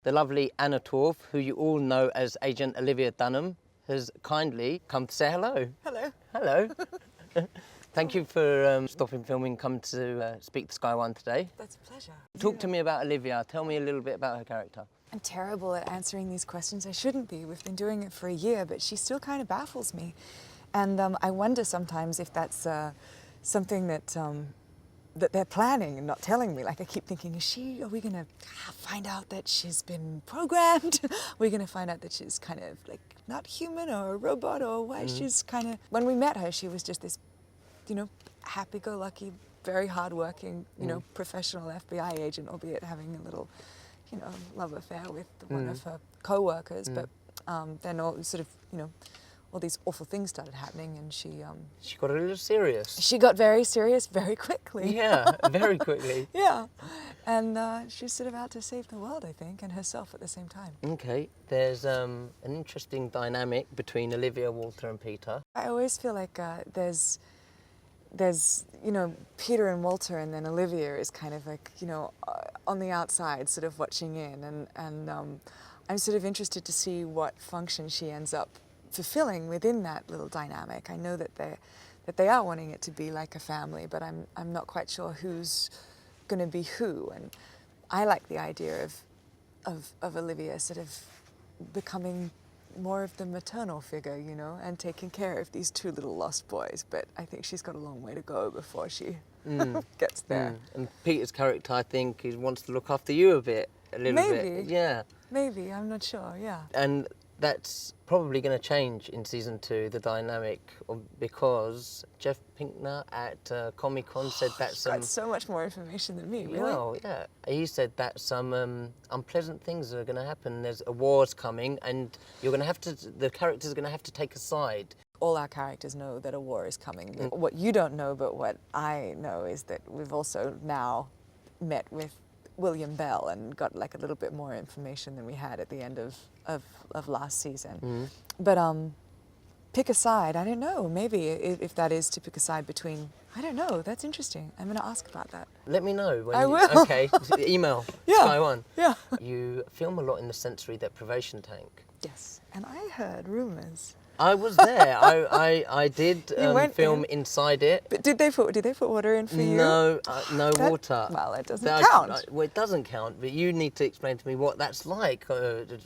The lovely Anna Torv, who you all know as Agent Olivia Dunham, has kindly come to say hello. Hello. Hello. Thank you for stopping filming, come to speak to Sky One today. That's a pleasure. Talk to me about Olivia. Tell me a little bit about her character. I'm terrible at answering these questions. I shouldn't be. We've been doing it for a year, but she still kind of baffles me. And I wonder sometimes if that's something that that they're planning and not telling me. Like I keep thinking, are we going to find out that she's been programmed? We're going to find out that she's kind of like not human or a robot, or why she's kind of... When we met her, she was just this, happy-go-lucky, very hardworking, professional FBI agent, albeit having a little, love affair with one of her co-workers. But then all sort of, all these awful things started happening, and she got a little serious. She got very serious very quickly. Yeah, very quickly. Yeah, and she's sort of out to save the world, I think, and herself at the same time. Okay, there's an interesting dynamic between Olivia, Walter and Peter. I always feel like there's Peter and Walter, and then Olivia is kind of like, on the outside, sort of watching in, and I'm sort of interested to see what function she ends up fulfilling within that little dynamic. I know that they are wanting it to be like a family, but I'm not quite sure who's going to be who. And I like the idea of Olivia sort of becoming more of the maternal figure, and taking care of these two little lost boys. But I think she's got a long way to go before she gets there. And Peter's character, I think, wants to look after you a little bit. Maybe. Yeah. Maybe, I'm not sure, yeah. And that's probably going to change in season 2, the dynamic, because Jeff Pinkner at Comic-Con said that some... got so much more information than me, really. Well, yeah. He said that some unpleasant things are going to happen. There's a war's coming, and you're going to have to... The characters are going to have to take a side. All our characters know that a war is coming. What you don't know, but what I know, is that we've also now met with William Bell and got like a little bit more information than we had at the end of last season. But pick a side, I don't know, maybe if that is to pick a side between, I don't know, that's interesting. I'm going to ask about that. Let me know. When I will. Okay, email Sky One. Yeah. You film a lot in the sensory deprivation tank. Yes, and I heard rumours. I was there. I did film inside it. But did they put water in for you? No, no water. Well, it doesn't count. Well, it doesn't count, but you need to explain to me what that's like,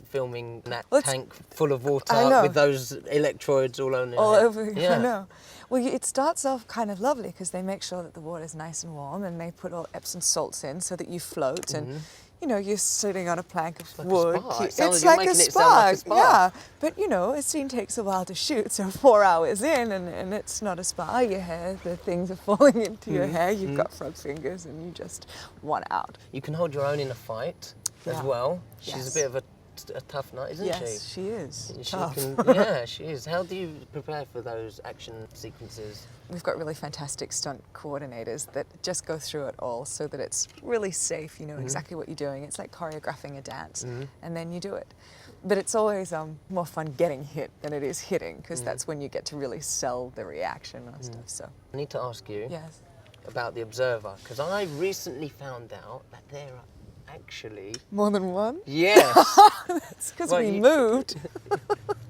filming that tank full of water with those electrodes all over. All over. Yeah. I know. Well, it starts off kind of lovely because they make sure that the water's nice and warm, and they put all Epsom salts in so that you float and. You're sitting on a plank of wood. It's like a spa. Yeah. But, a scene takes a while to shoot, so 4 hours in, and it's not a spa. Your hair, the things are falling into your hair. You've got frog fingers, and you just want out. You can hold your own in a fight as well. She's a bit of a tough nut, isn't she? Yes, she is. Tough. Yeah, she is. How do you prepare for those action sequences? We've got really fantastic stunt coordinators that just go through it all so that it's really safe, you know exactly what you're doing. It's like choreographing a dance, and then you do it. But it's always more fun getting hit than it is hitting, because that's when you get to really sell the reaction and stuff. So I need to ask you yes. about the Observer, because I recently found out that there are actually... More than one? Yes! That's because we moved.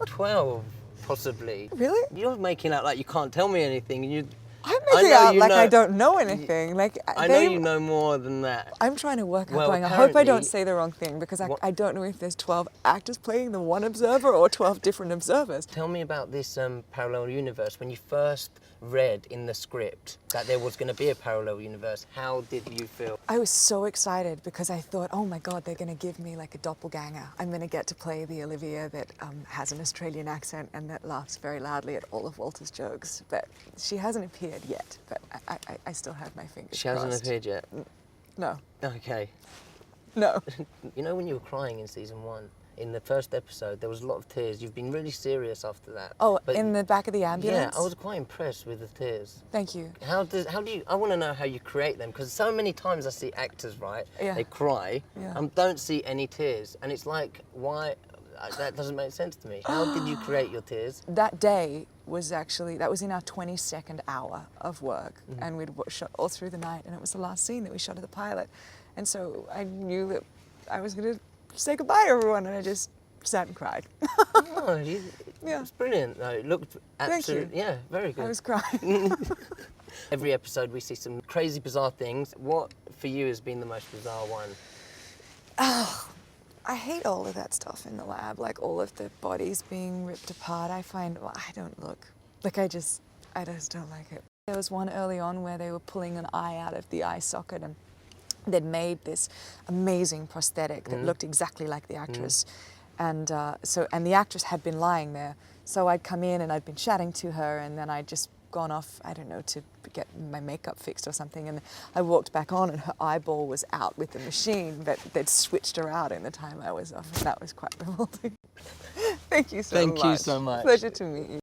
12, possibly. Really? You're making out like you can't tell me anything. I'm making out like I don't know anything. Like I know you know more than that. I'm trying to work out I hope I don't say the wrong thing, because I don't know if there's 12 actors playing the one observer or 12 different observers. Tell me about this parallel universe. When you first read in the script that there was going to be a parallel universe, how did you feel? I was so excited because I thought, oh my God, they're going to give me like a doppelganger. I'm going to get to play the Olivia that has an Australian accent and that laughs very loudly at all of Walter's jokes. But she hasn't appeared yet, but I still have my fingers crossed. She hasn't appeared yet? No. Okay. No. You know when you were crying in season 1? In the first episode, there was a lot of tears. You've been really serious after that. Oh, but in the back of the ambulance? Yeah, I was quite impressed with the tears. Thank you. How do you, I want to know how you create them, because so many times I see actors, right, they cry, and don't see any tears, and it's like, why, that doesn't make sense to me. How did you create your tears? That day was actually, that was in our 22nd hour of work, and we'd shot all through the night, and it was the last scene that we shot of the pilot, and so I knew that I was going to say goodbye to everyone, and I just sat and cried. Oh, Yeah. it's brilliant though. It looked absolutely, yeah, very good. I was crying. Every episode we see some crazy, bizarre things. What for you has been the most bizarre one? I hate all of that stuff in the lab, like all of the bodies being ripped apart. I find, well, I don't look, like I just don't like it. There was one early on where they were pulling an eye out of the eye socket, and they'd made this amazing prosthetic that looked exactly like the actress. And and the actress had been lying there. So I'd come in and I'd been chatting to her, and then I'd just gone off, I don't know, to get my makeup fixed or something, and I walked back on and her eyeball was out with the machine, but they'd switched her out in the time I was off, and that was quite revolting. Thank you so much. Thank you so much. Pleasure to meet you.